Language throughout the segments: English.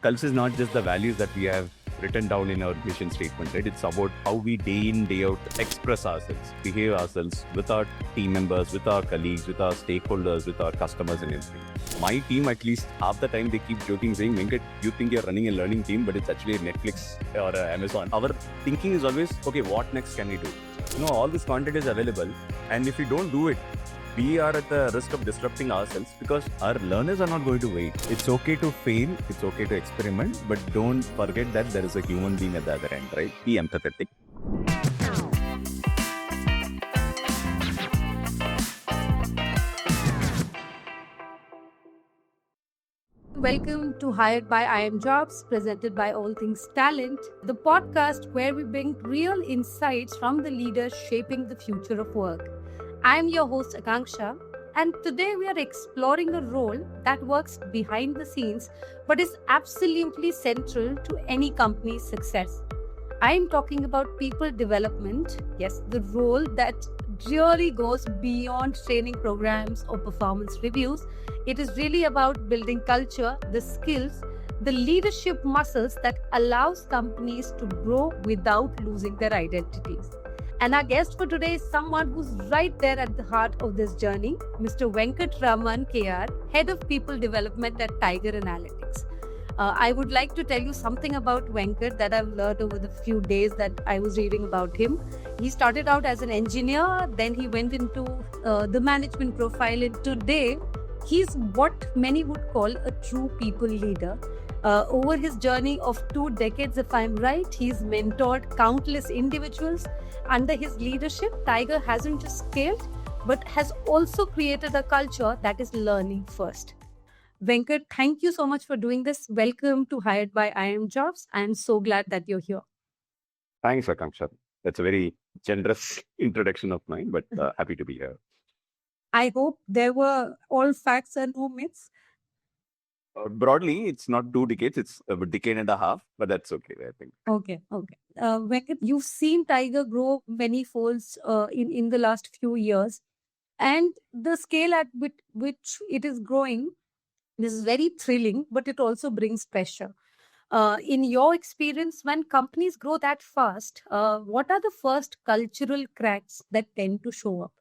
culture is not just the values that we have written down in our mission statement, right? It's about how we day in, day out express ourselves, behave ourselves with our team members, with our colleagues, with our stakeholders, with our customers and everything. My team, at least half the time, they keep joking, saying, Venkat, you think you're running a learning team, but it's actually Netflix or Amazon. Our thinking is always, okay, what next can we do? All this content is available. And if we don't do it, we are at the risk of disrupting ourselves because our learners are not going to wait. It's okay to fail, it's okay to experiment, but don't forget that there is a human being at the other end, right? Be empathetic. Welcome to Hired by iimjobs, presented by All Things Talent, the podcast where we bring real insights from the leaders shaping the future of work. I'm your host, Akanksha, and today we are exploring a role that works behind the scenes but is absolutely central to any company's success. I am talking about people development, yes, the role that really goes beyond training programs or performance reviews. It is really about building culture, the skills, the leadership muscles that allows companies to grow without losing their identities. And our guest for today is someone who's right there at the heart of this journey, Mr. Venkataraman KR, Head of People Development at Tiger Analytics. I would like to tell you something about Venkat that I've learned over the few days that I was reading about him. He started out as an engineer, then he went into the management profile, and today he's what many would call a true people leader. Over his journey of 2 decades, if I'm right, he's mentored countless individuals. Under his leadership, Tiger hasn't just scaled, but has also created a culture that is learning first. Venkat, thank you so much for doing this. Welcome to Hired by iimjobs. I'm so glad that you're here. Thanks, Akanksha. That's a very generous introduction of mine, but happy to be here. I hope there were all facts and no myths. Broadly, it's not 2 decades, it's a decade and a half, but that's okay, I think. Okay. Venkat, you've seen Tiger grow many folds in the last few years, and the scale at which it is growing, this is very thrilling, but it also brings pressure. In your experience, when companies grow that fast, what are the first cultural cracks that tend to show up?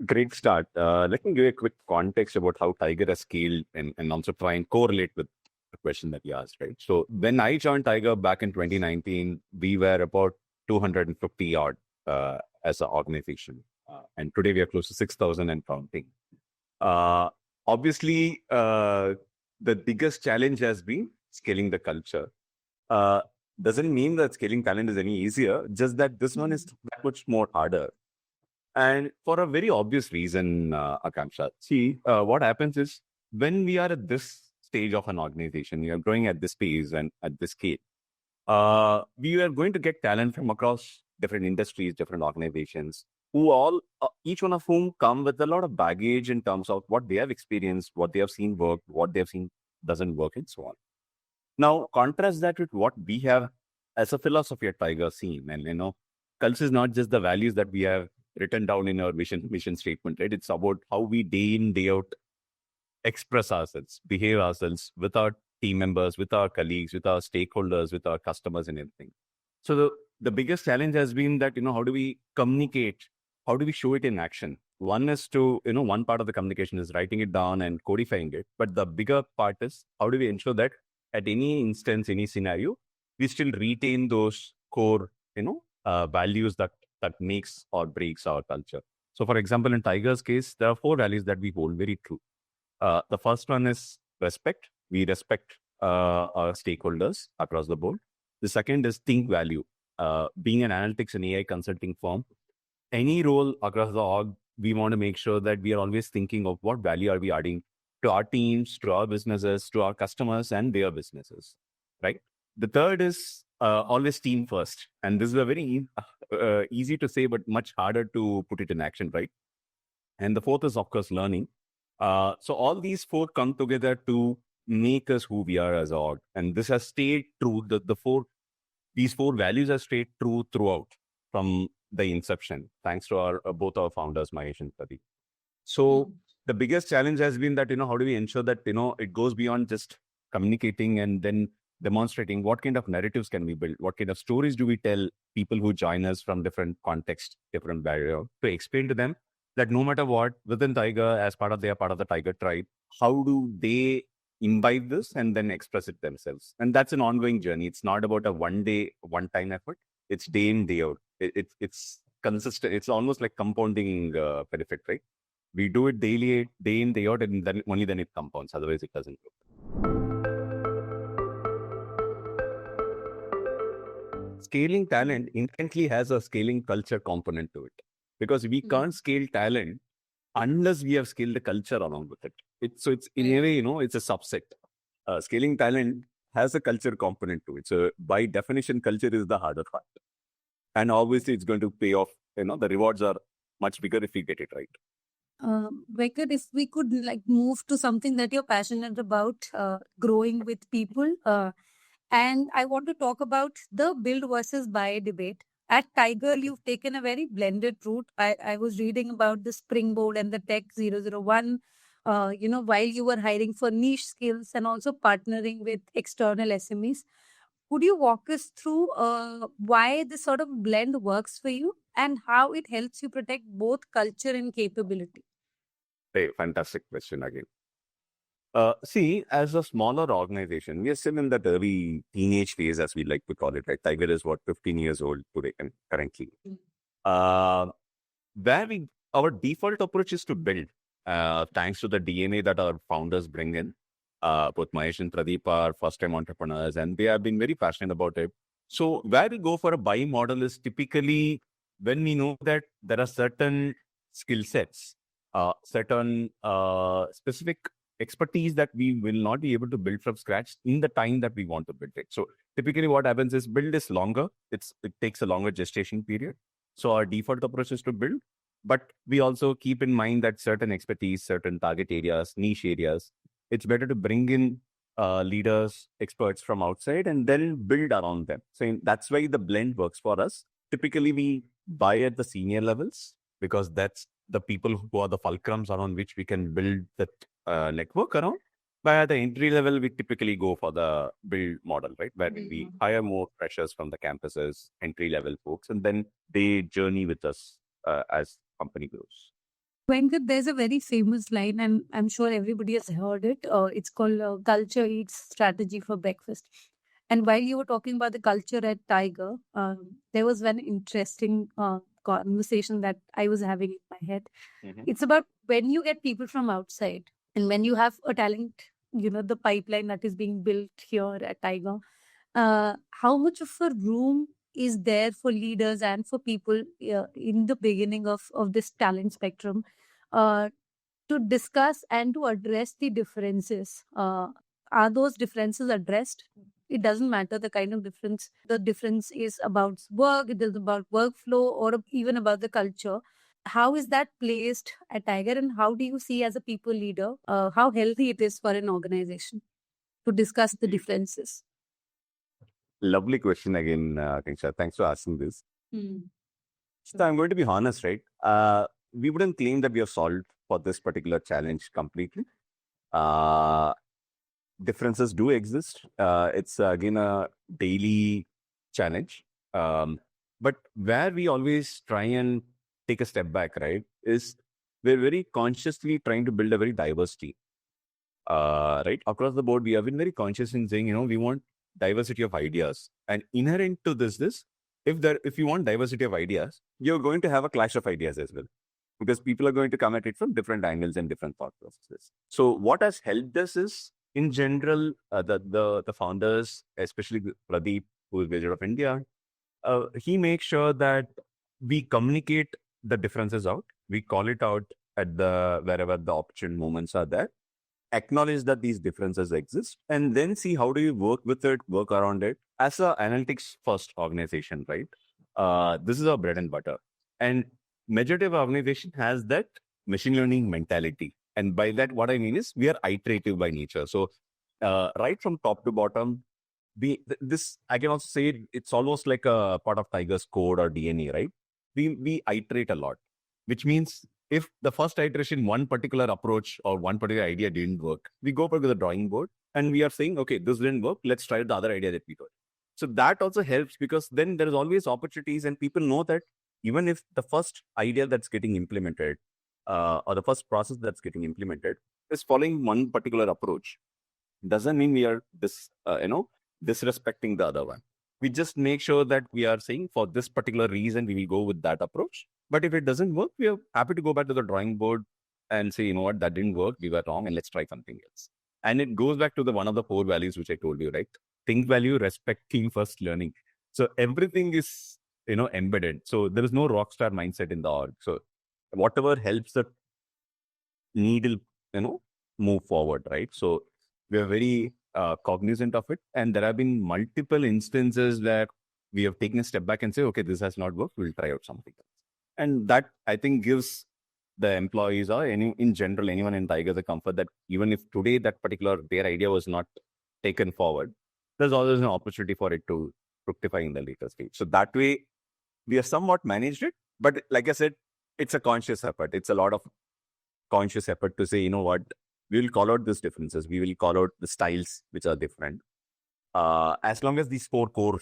Great start. Let me give you a quick context about how Tiger has scaled and also try and correlate with the question that you asked, right? So when I joined Tiger back in 2019, we were about 250 odd as an organization. And today we are close to 6,000 and counting. Obviously, the biggest challenge has been scaling the culture. Doesn't mean that scaling talent is any easier, just that this one is that much more harder. And for a very obvious reason, Akanksha. See, what happens is when we are at this stage of an organization, we are growing at this pace and at this scale, we are going to get talent from across different industries, different organizations, who all, each one of whom come with a lot of baggage in terms of what they have experienced, what they have seen work, what they have seen doesn't work, and so on. Now, contrast that with what we have as a philosophy at Tiger seen. And, culture is not just the values that we have written down in our mission statement, right? It's about how we day in, day out express ourselves, behave ourselves with our team members, with our colleagues, with our stakeholders, with our customers and everything. So the biggest challenge has been that, how do we communicate? How do we show it in action? One is to, one part of the communication is writing it down and codifying it. But the bigger part is how do we ensure that at any instance, any scenario, we still retain those core, values that makes or breaks our culture. So for example, in Tiger's case, there are 4 values that we hold very true. The first one is respect. We respect our stakeholders across the board. The second is think value. Being an analytics and AI consulting firm, any role across the org, we want to make sure that we are always thinking of what value are we adding to our teams, to our businesses, to our customers and their businesses, right? The third is always team first. And this is a very easy to say, but much harder to put it in action, right? And the fourth is, of course, learning. So all these 4 come together to make us who we are as an org. And this has stayed true. These 4 values have stayed true throughout from the inception, thanks to both our founders, Mahesh and Pradeep. So the biggest challenge has been that, how do we ensure that, it goes beyond just communicating and then demonstrating what kind of narratives can we build, what kind of stories do we tell people who join us from different contexts, different background, to explain to them that no matter what, within Tiger, as they are part of the Tiger tribe, how do they imbibe this and then express it themselves? And that's an ongoing journey. It's not about a one-time effort. It's day in, day out. It's consistent. It's almost like compounding benefit, right? We do it daily, day in, day out, and then only then it compounds. Otherwise, it doesn't grow. Scaling talent inherently has a scaling culture component to it, because we can't scale talent unless we have scaled the culture along with it. It's in a way, it's a subset. Scaling talent has a culture component to it. So by definition, culture is the harder part. And obviously, it's going to pay off. The rewards are much bigger if we get it right. Venkat, if we could move to something that you're passionate about, growing with people. And I want to talk about the build versus buy debate. At Tiger, you've taken a very blended route. I was reading about the Springboard and the Tech 001, while you were hiring for niche skills and also partnering with external SMEs. Could you walk us through why this sort of blend works for you and how it helps you protect both culture and capability? Hey, fantastic question again. See, as a smaller organization, we are still in that early teenage phase, as we like to call it, right? Tiger is 15 years old today currently. Where our default approach is to build, thanks to the DNA that our founders bring in. Both Mahesh and Pradeep are first-time entrepreneurs, and they have been very passionate about it. So where we go for a buy model is typically when we know that there are certain skill sets, certain specific expertise that we will not be able to build from scratch in the time that we want to build it. So typically what happens is build is longer. It takes a longer gestation period. So our default approach is to build, but we also keep in mind that certain expertise, certain target areas, niche areas, it's better to bring in leaders, experts from outside and then build around them. So that's why the blend works for us. Typically we buy at the senior levels because that's the people who are the fulcrums around which we can build that network around. But at the entry level, we typically go for the build model, right? Where we hire more freshers from the campuses, entry level folks, and then they journey with us as company grows. Venkat, there's a very famous line, and I'm sure everybody has heard it. It's called "Culture Eats Strategy for Breakfast." And while you were talking about the culture at Tiger, there was one interesting conversation that I was having in my head. It's about when you get people from outside and when you have a talent, the pipeline that is being built here at Tiger, how much of a room is there for leaders and for people in the beginning of this talent spectrum to discuss and to address the differences? Are those differences addressed? It doesn't matter the kind of difference. The difference is about work, it is about workflow, or even about the culture. How is that placed at Tiger, and how do you see as a people leader how healthy it is for an organization to discuss the differences? Lovely question again, Kinsha. Thanks for asking this. So I'm going to be honest, right? We wouldn't claim that we have solved for this particular challenge completely. Differences do exist. It's again a daily challenge. But where we always try and take a step back, right, is we're very consciously trying to build a very diverse team. Right? Across the board, we have been very conscious in saying, we want diversity of ideas. And inherent to this, if you want diversity of ideas, you're going to have a clash of ideas as well, because people are going to come at it from different angles and different thought processes. So what has helped us is, in general, the founders, especially Pradeep, who is based of India, he makes sure that we communicate the differences out. We call it out at wherever the opportune moments are there. Acknowledge that these differences exist, and then see how do you work with it, work around it. As a analytics first organization, right? This is our bread and butter. And majority of our organization has that machine learning mentality. And by that, what I mean is we are iterative by nature. So right from top to bottom, I can also say it's almost like a part of Tiger's code or DNA, right? We iterate a lot, which means if the first iteration, one particular approach or one particular idea didn't work, we go back to the drawing board and we are saying, okay, this didn't work. Let's try the other idea that we got. So that also helps because then there is always opportunities and people know that even if the first idea that's getting implemented or the first process that's getting implemented is following one particular approach, doesn't mean we are disrespecting the other one. We just make sure that we are saying for this particular reason, we will go with that approach. But if it doesn't work, we are happy to go back to the drawing board and say, you know what, that didn't work. We were wrong and let's try something else. And it goes back to the one of the core values, which I told you, right? Think value, respect, team first, learning. So everything is, embedded. So there is no rock star mindset in the org. So whatever helps the needle, move forward, right? So we are very cognizant of it. And there have been multiple instances where we have taken a step back and say, okay, this has not worked. We'll try out something else. And that, I think, gives the employees or in general, anyone in Tiger the comfort that even if today their idea was not taken forward, there's always an opportunity for it to fructify in the later stage. So that way, we have somewhat managed it. But like I said, it's a conscious effort. It's a lot of conscious effort to say, you know what, we will call out these differences. We will call out the styles which are different. As long as these four core,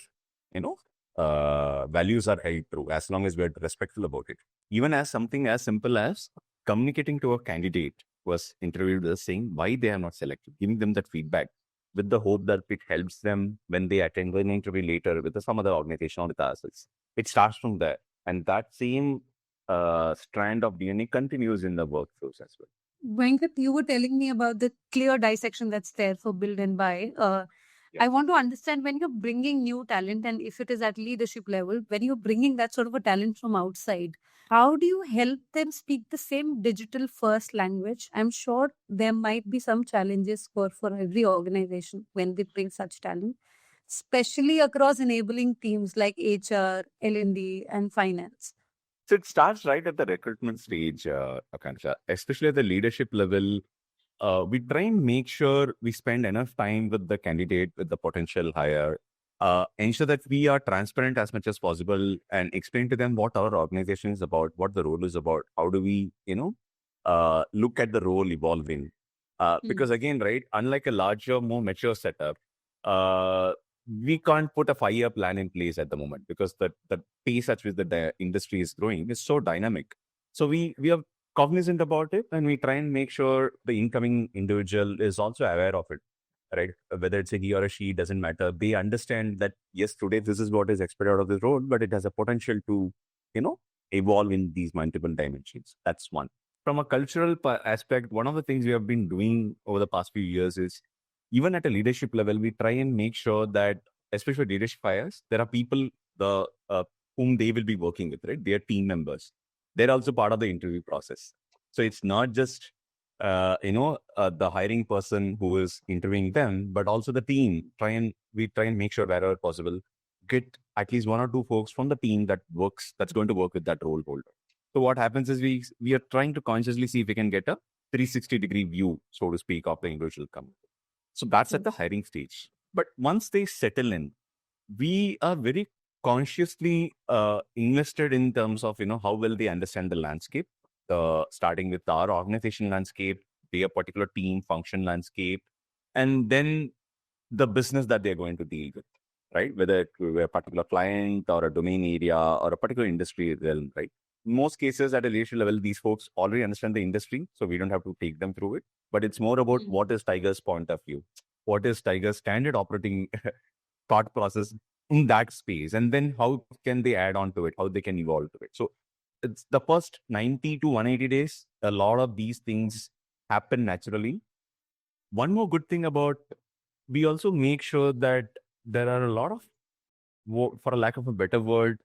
values are held true, as long as we're respectful about it. Even as something as simple as communicating to a candidate who was interviewed as saying why they are not selected, giving them that feedback with the hope that it helps them when they attend an interview later with some other organization or with us. It starts from there. And that same strand of DNA continues in the workflows as well. Venkat, you were telling me about the clear dissection that's there for build and buy. I want to understand when you're bringing new talent and if it is at leadership level, when you're bringing that sort of a talent from outside, how do you help them speak the same digital first language? I'm sure there might be some challenges for every organization when they bring such talent, especially across enabling teams like HR, L&D, and finance. So it starts right at the recruitment stage, Akansha, especially at the leadership level. We try and make sure we spend enough time with the candidate, with the potential hire, ensure that we are transparent as much as possible and explain to them what our organization is about, what the role is about, how do we, look at the role evolving. Because again, right, unlike a larger, more mature setup, we can't put a 5-year plan in place at the moment because the pace at which the industry is growing is so dynamic. So we are cognizant about it and we try and make sure the incoming individual is also aware of it, right? Whether it's a he or a she, doesn't matter. They understand that, yes, today this is what is expected out of this role, but it has a potential to, evolve in these multiple dimensions. That's one. From a cultural aspect, one of the things we have been doing over the past few years is even at a leadership level, we try and make sure that, especially for leadership hires, there are people whom they will be working with, right? They are team members. They're also part of the interview process. So it's not just, the hiring person who is interviewing them, but also the team. We try and make sure wherever possible, get at least 1 or 2 folks from the team that's going to work with that role holder. So what happens is we are trying to consciously see if we can get a 360-degree view, so to speak, of the individual company. So that's at the hiring stage. But once they settle in, we are very consciously invested in terms of, how well they understand the landscape, starting with our organization landscape, their particular team function landscape, and then the business that they're going to deal with, right? Whether it be a particular client or a domain area or a particular industry realm, right? In most cases at a leadership level, these folks already understand the industry, so we don't have to take them through it. But it's more about what is Tiger's point of view, what is Tiger's standard operating thought process in that space, and then how can they add on to it, how they can evolve to it. So it's the first 90 to 180 days, a lot of these things happen naturally. One more good thing about, we also make sure that there are a lot of, for a lack of a better word,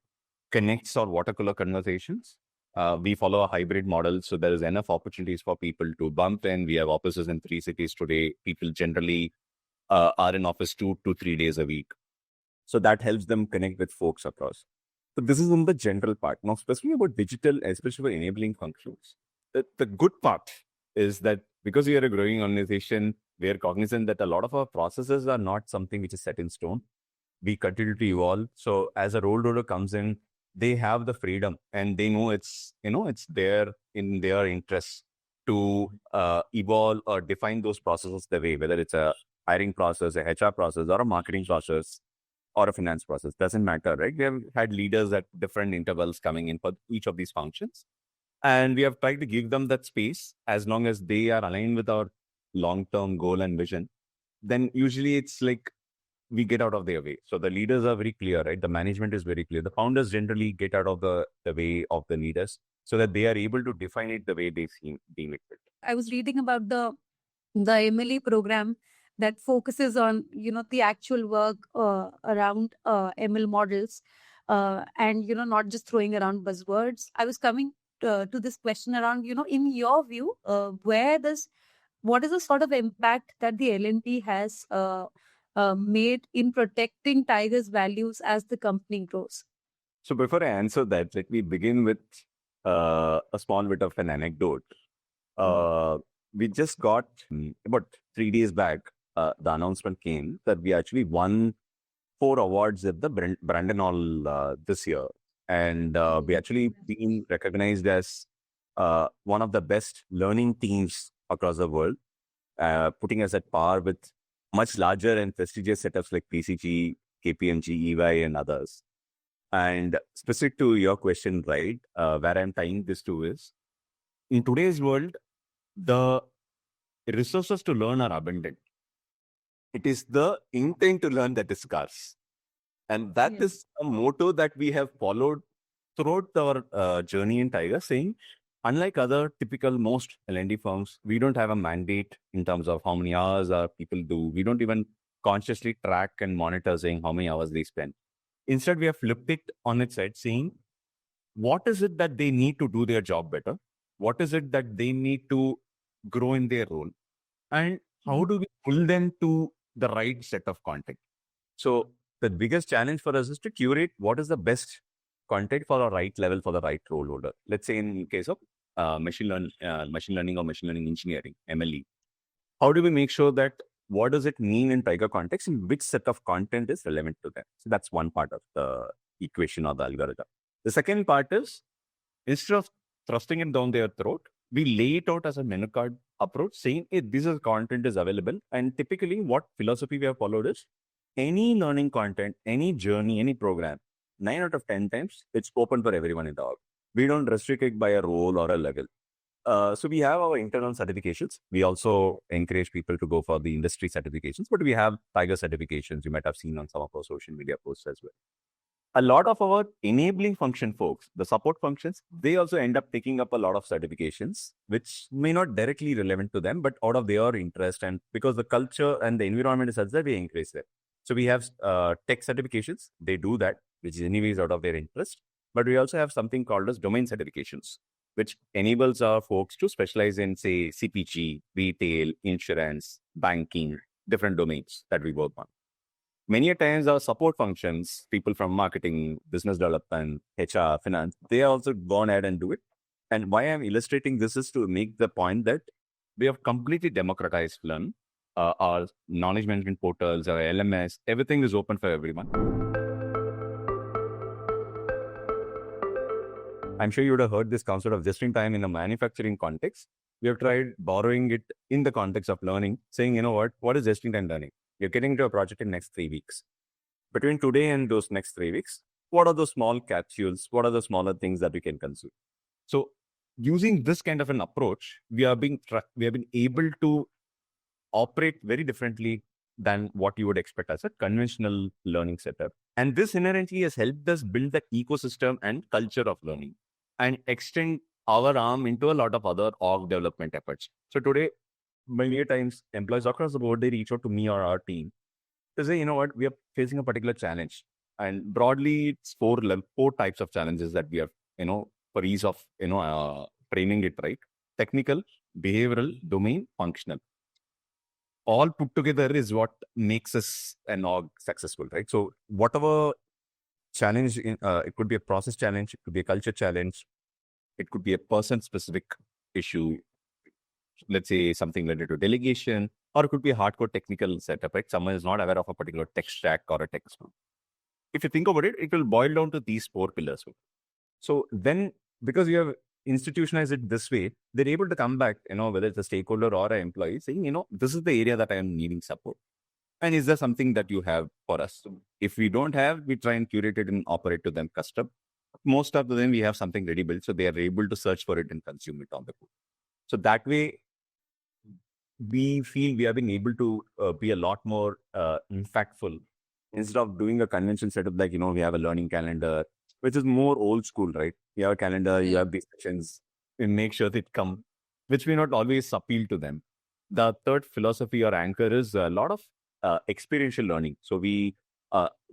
connects or water cooler conversations. We follow a hybrid model, so there is enough opportunities for people to bump in. We have offices in 3 cities today. People generally are in office 2 to 3 days a week. So that helps them connect with folks across. So this is in the general part. Now, specifically about digital, especially for enabling functions, the good part is that because we are a growing organization, we are cognizant that a lot of our processes are not something which is set in stone. We continue to evolve. So as a role holder comes in, they have the freedom and they know it's, it's there in their interest to evolve or define those processes the way, whether it's a hiring process, a HR process, or a marketing process, or a finance process. Doesn't matter, right? We have had leaders at different intervals coming in for each of these functions. And we have tried to give them that space as long as they are aligned with our long-term goal and vision. Then usually it's like we get out of their way. So the leaders are very clear, right? The management is very clear. The founders generally get out of the way of the leaders so that they are able to define it the way they deem it fit. I was reading about the MLE program that focuses on the actual work around ML models, and not just throwing around buzzwords. I was coming to this question around, in your view, what is the sort of impact that the LNP has made in protecting Tiger's values as the company grows? So before I answer that, let me begin with a small bit of an anecdote. We just got about 3 days back, the announcement came that we actually won 4 awards at the Brandon Hall this year. And we actually been recognized as one of the best learning teams across the world, putting us at par with much larger and prestigious setups like PCG, KPMG, EY, and others. And specific to your question, right, where I'm tying this to is, in today's world, the resources to learn are abundant. It is the intent to learn that is scarce. And that is a motto that we have followed throughout our journey in Tiger, saying, unlike other typical most L&D firms, we don't have a mandate in terms of how many hours our people do. We don't even consciously track and monitor saying how many hours they spend. Instead, we have flipped it on its head, saying, what is it that they need to do their job better? What is it that they need to grow in their role? And how do we pull them to the right set of content? So the biggest challenge for us is to curate what is the best content for the right level for the right role holder. Let's say in case of machine learning or machine learning engineering, MLE. How do we make sure that what does it mean in Tiger context and which set of content is relevant to them? So that's one part of the equation or the algorithm. The second part is, instead of thrusting it down their throat, we lay it out as a menu card approach, saying, hey, this is content is available. And typically what philosophy we have followed is, any learning content, any journey, any program, 9 out of 10 times, it's open for everyone in the org. We don't restrict it by a role or a level. So we have our internal certifications. We also encourage people to go for the industry certifications, but we have Tiger certifications. You might have seen on some of our social media posts as well. A lot of our enabling function folks, the support functions, they also end up taking up a lot of certifications, which may not directly relevant to them, but out of their interest, and because the culture and the environment is such that we encourage them. So we have tech certifications. They do that, which is anyways out of their interest. But we also have something called as domain certifications, which enables our folks to specialize in, say, CPG, retail, insurance, banking, different domains that we work on. Many a times our support functions, people from marketing, business development, HR, finance, they also gone ahead and do it. And why I'm illustrating this is to make the point that we have completely democratized learn. Our knowledge management portals, our LMS, everything is open for everyone. I'm sure you would have heard this concept of just in time in a manufacturing context. We have tried borrowing it in the context of learning, saying, you know what is just in time learning? You're getting into a project in next 3 weeks. Between today and those next 3 weeks, what are those small capsules? What are the smaller things that we can consume? So using this kind of an approach, we have been able to operate very differently than what you would expect as a conventional learning setup. And this inherently has helped us build the ecosystem and culture of learning and extend our arm into a lot of other org development efforts. So today, many times employees across the board, they reach out to me or our team to say, you know what, we are facing a particular challenge. And broadly, it's four types of challenges that we have, for ease of, framing it right. Technical, behavioral, domain, functional. All put together is what makes us an org successful, right? So whatever challenge, it could be a process challenge, it could be a culture challenge, it could be a person-specific issue, let's say something related to delegation, or it could be a hardcore technical setup, right? Someone is not aware of a particular tech stack or a tech tool. if you think about it, it will boil down to these four pillars. So then, because you have institutionalized it this way, they're able to come back, whether it's a stakeholder or an employee, saying, this is the area that I am needing support. And is there something that you have for us? So if we don't have, we try and curate it and operate to them custom. Most of the time, we have something ready built, so they are able to search for it and consume it on the go. So that way, we feel we have been able to be a lot more impactful instead of doing a convention setup like, we have a learning calendar, which is more old school, right? You have a calendar, you have these sessions, and make sure they come, which may not always appeal to them. The third philosophy or anchor is a lot of experiential learning. So we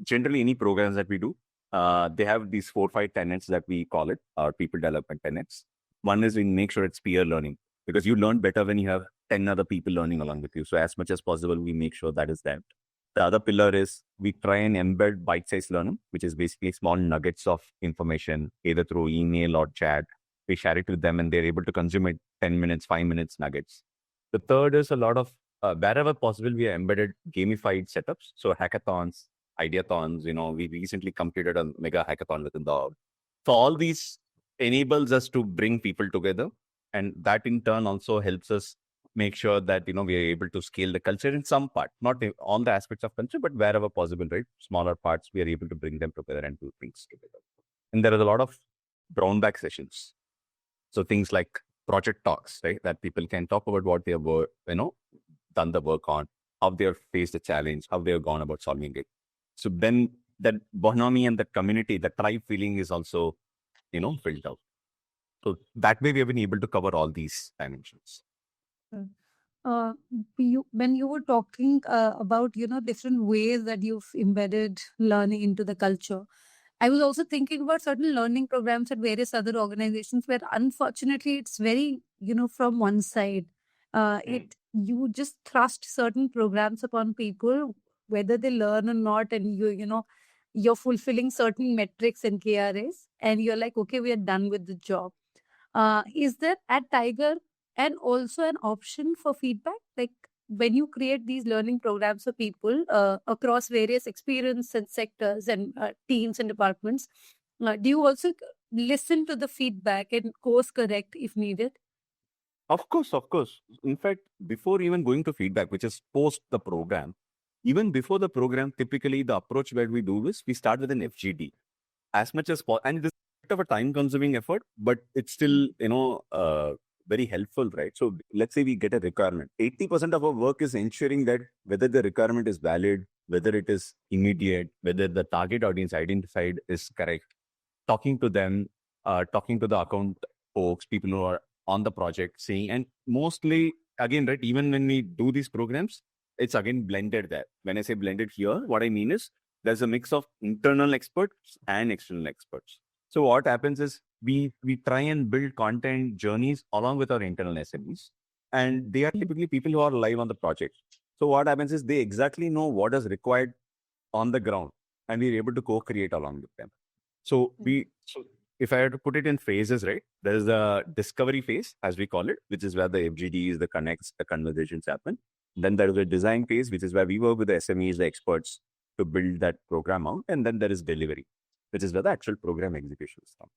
generally, any programs that we do, they have these 4-5 tenets that we call it, our people development tenets. One is we make sure it's peer learning, because you learn better when you have 10 other people learning along with you. So as much as possible, we make sure that is there. The other pillar is we try and embed bite-sized learning, which is basically small nuggets of information, either through email or chat. We share it with them and they're able to consume it 10 minutes, 5 minutes nuggets. The third is a lot of, wherever possible, we are embedded gamified setups. So hackathons, ideathons, we recently completed a mega hackathon within the org. So all these enables us to bring people together. And that in turn also helps us make sure that, we are able to scale the culture in some part, not on the aspects of culture, but wherever possible, right? Smaller parts, we are able to bring them together and do things together. And there is a lot of brown bag sessions. So things like project talks, right? That people can talk about what they have, done the work on, how they have faced a challenge, how they have gone about solving it. So then that bonhomie and the community, the tribe feeling is also, built out. So that way we have been able to cover all these dimensions. When you were talking about different ways that you've embedded learning into the culture, I was also thinking about certain learning programs at various other organizations where unfortunately it's very from one side. You just thrust certain programs upon people whether they learn or not, and you're fulfilling certain metrics and KRAs, and you're like, okay, we are done with the job. Is there at Tiger and also an option for feedback? Like when you create these learning programs for people across various experience and sectors and teams and departments, do you also listen to the feedback and course correct if needed? Of course, of course. In fact, before even going to feedback, which is post the program, even before the program, typically the approach where we do is we start with an FGD as much as possible. And this is a bit of a time consuming effort, but it's still, very helpful, right? So let's say we get a requirement. 80% of our work is ensuring that whether the requirement is valid, whether it is immediate, whether the target audience identified is correct, talking to them, talking to the account folks, people who are on the project, saying, and mostly, again, right, even when we do these programs, it's again blended there. When I say blended here, what I mean is there's a mix of internal experts and external experts. So what happens is we try and build content journeys along with our internal SMEs, and they are typically people who are live on the project. So what happens is they exactly know what is required on the ground, and we're able to co-create along with them. So if I had to put it in phases, right, there's a discovery phase, as we call it, which is where the FGDs, the connects, the conversations happen. Then there is a design phase, which is where we work with the SMEs, the experts, to build that program out. And then there is delivery, which is where the actual program execution is done.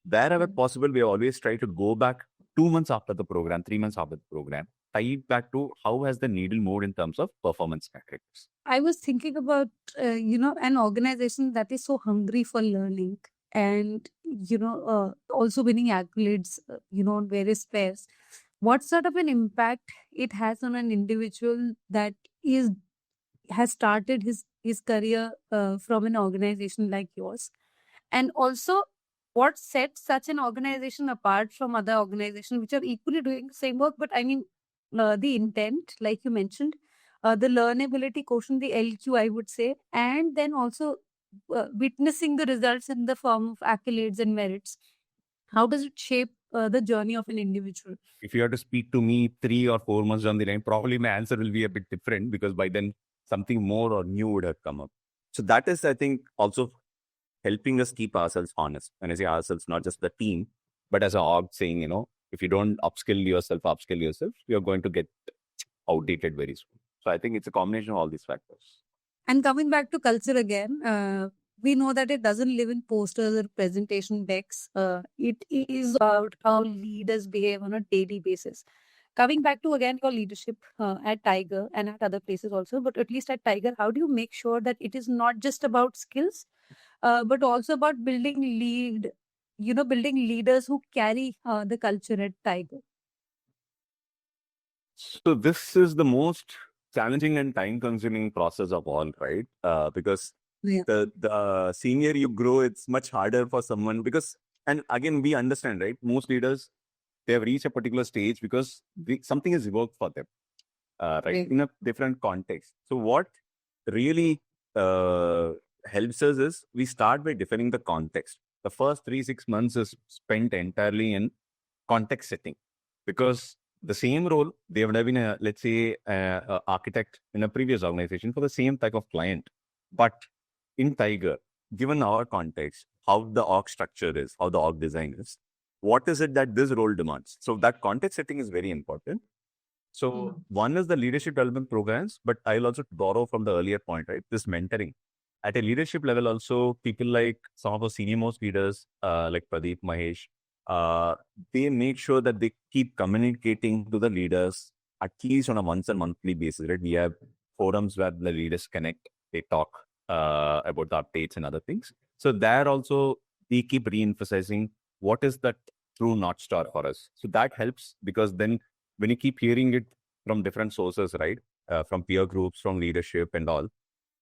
Wherever possible, we always try to go back 2 months after the program, 3 months after the program, tie it back to how has the needle moved in terms of performance metrics. I was thinking about, an organization that is so hungry for learning and, also winning accolades, on various fairs. What sort of an impact it has on an individual that has started his career from an organization like yours? And also, what sets such an organization apart from other organizations which are equally doing the same work? But I mean, the intent, like you mentioned, the learnability quotient, the LQ, I would say, and then also witnessing the results in the form of accolades and merits. How does it shape the journey of an individual? If you have to speak to me 3 or 4 months down the line, probably my answer will be a bit different, because by then something more or new would have come up. So that is, I think, also helping us keep ourselves honest. When I say ourselves, not just the team, but as an org saying, if you don't upskill yourself, you're going to get outdated very soon. So I think it's a combination of all these factors. And coming back to culture again, we know that it doesn't live in posters or presentation decks. It is about how leaders behave on a daily basis. Coming back to again your leadership at Tiger and at other places also, but at least at Tiger, how do you make sure that it is not just about skills, but also about building leaders who carry the culture at Tiger? So this is the most challenging and time-consuming process of all, right? Because Yeah. the senior you grow, it's much harder for someone because, and again, we understand, right? Most leaders, they have reached a particular stage because something has worked for them, right? Right. In a different context. So what really uh, helps us is we start by defining the context. The first 3 6 months is spent entirely in context setting because the same role they would have been a, let's say a architect in a previous organization for the same type of client, but in Tiger, given our context, how the org structure is, how the org design is, what is it that this role demands? So that context setting is very important. So one is the leadership development programs, but I'll also borrow from the earlier point, right? This mentoring. At a leadership level, also people like some of the senior most leaders, like Pradeep, Mahesh, uh, they make sure that they keep communicating to the leaders at least on a once and monthly basis, right? We have forums where the leaders connect, they talk about the updates and other things. So there also we keep re-emphasizing what is that true North Star for us. So that helps because then when you keep hearing it from different sources, right, from peer groups, from leadership and all,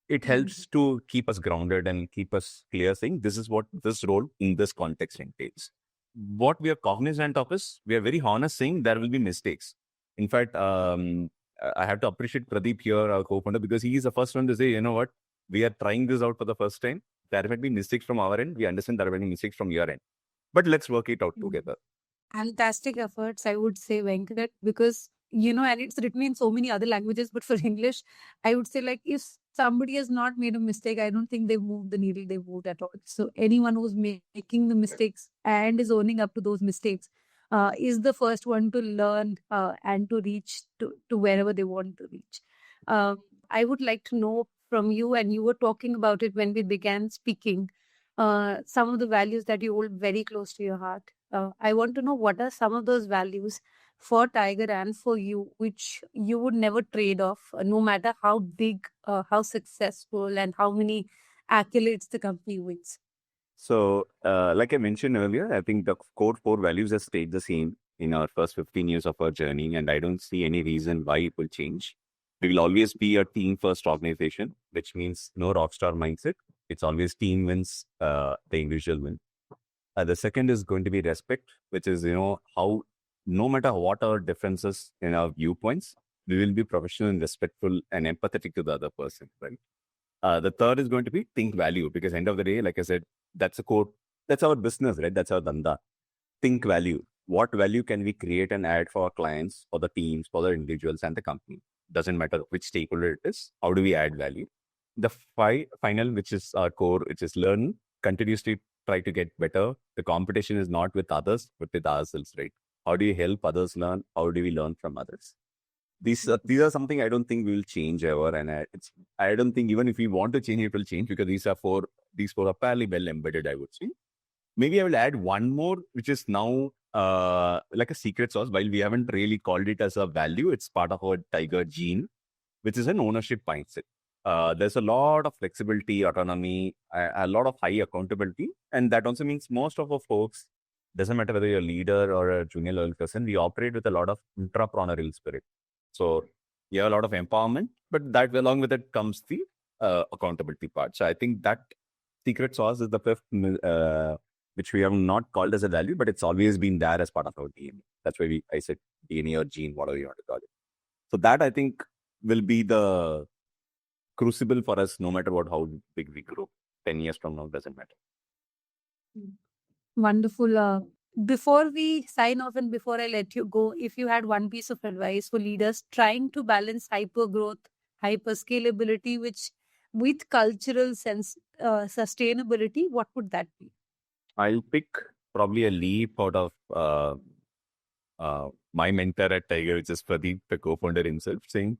it helps to keep us grounded and keep us clear saying this is what this role in this context entails. What we are cognizant of is we are very honest saying there will be mistakes. In fact, I have to appreciate Pradeep here, our co-founder, because he is the first one to say, you know what, we are trying this out for the first time. There might be mistakes from our end. We understand there might be mistakes from your end, but let's work it out together. Fantastic efforts, I would say, Venkat, because and it's written in so many other languages, but for English, I would say, like, if somebody has not made a mistake, I don't think they've moved the needle, they've moved at all. So anyone who's making the mistakes and is owning up to those mistakes is the first one to learn and to reach to wherever they want to reach. I would like to know from you, and you were talking about it when we began speaking, some of the values that you hold very close to your heart. I want to know what are some of those values for Tiger and for you, which you would never trade off, no matter how big, how successful, and how many accolades the company wins. So, like I mentioned earlier, I think the core four values have stayed the same in our first 15 years of our journey, and I don't see any reason why it will change. We will always be a team first organization, which means no rockstar mindset. It's always team wins, the individual win. The second is going to be respect, which is, how no matter what our differences in our viewpoints, we will be professional and respectful and empathetic to the other person, right? The third is going to be think value because end of the day, like I said, that's a core. That's our business, right? That's our danda. Think value. What value can we create and add for our clients, for the teams, for the individuals and the company? Doesn't matter which stakeholder it is. How do we add value? The final, which is our core, which is learn, continuously try to get better. The competition is not with others, but with ourselves, right? How do you help others learn? How do we learn from others? These are something I don't think we will change ever, and I don't think even if we want to change, it will change because these four are fairly well embedded. I would say maybe I will add one more, which is now like a secret sauce. While we haven't really called it as a value, it's part of our Tiger gene, which is an ownership mindset. There's a lot of flexibility, autonomy, a lot of high accountability, and that also means most of our folks, doesn't matter whether you're a leader or a junior level person, we operate with a lot of entrepreneurial spirit. So you have a lot of empowerment, but that along with it comes the accountability part. So I think that secret sauce is the fifth, which we have not called as a value, but it's always been there as part of our DNA. That's why I said DNA or gene, whatever you want to call it. So that I think will be the crucible for us, no matter how big we grow. 10 years from now, doesn't matter. Wonderful. Before we sign off and before I let you go, if you had one piece of advice for leaders trying to balance hyper growth, hyper scalability, which with cultural sense sustainability, what would that be? I'll pick probably a leap out of my mentor at Tiger, which is Pradeep, the co-founder himself, saying,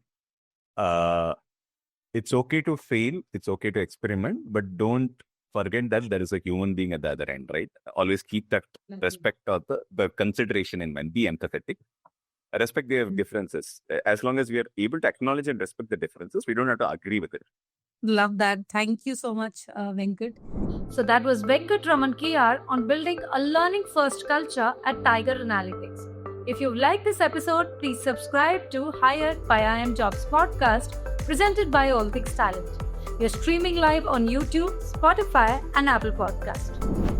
it's okay to fail, it's okay to experiment, but don't forget that there is a human being at the other end, right? Always keep that respect or the consideration in mind. Be empathetic. Respect their differences. As long as we are able to acknowledge and respect the differences, we don't have to agree with it. Love that. Thank you so much, Venkat. So that was Venkataraman KR on building a learning first culture at Tiger Analytics. If you like this episode, please subscribe to H.I.R.E.D by iimjobs podcast presented by All Things Talent. We are streaming live on YouTube, Spotify, and Apple Podcast.